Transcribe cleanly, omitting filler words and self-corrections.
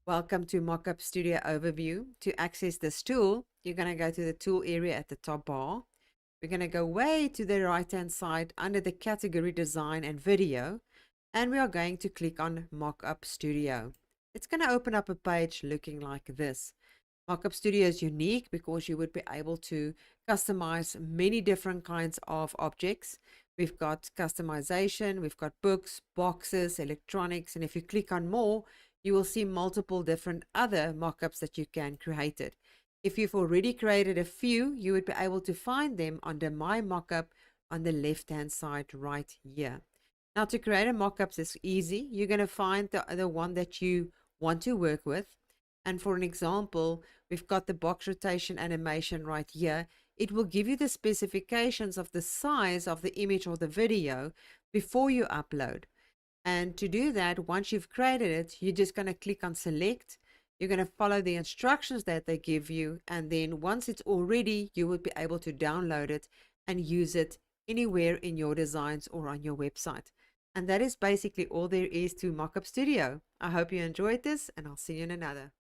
Welcome to Mockup Studio Overview. To access this tool, you're going to go to the tool area at the top bar. We're going to go way to the right hand side under the category Design and Video, and we are going to click on Mockup Studio. It's going to open up a page looking like this. Mockup Studio is unique because you would be able to customize many different kinds of objects. We've got customization, we've got books, boxes, electronics, and if you click on more, you will see multiple different other mockups that you can create it. If you've already created a few, you would be able to find them under My Mockup on the left hand side right here. Now, to create a mockup is easy. You're going to find the one that you want to work with. And for an example, we've got the box rotation animation right here. It will give you the specifications of the size of the image or the video before you upload. And to do that, once you've created it, you're just going to click on select. You're going to follow the instructions that they give you. And then once it's all ready, you will be able to download it and use it anywhere in your designs or on your website. And that is basically all there is to Mockup Studio. I hope you enjoyed this, and I'll see you in another.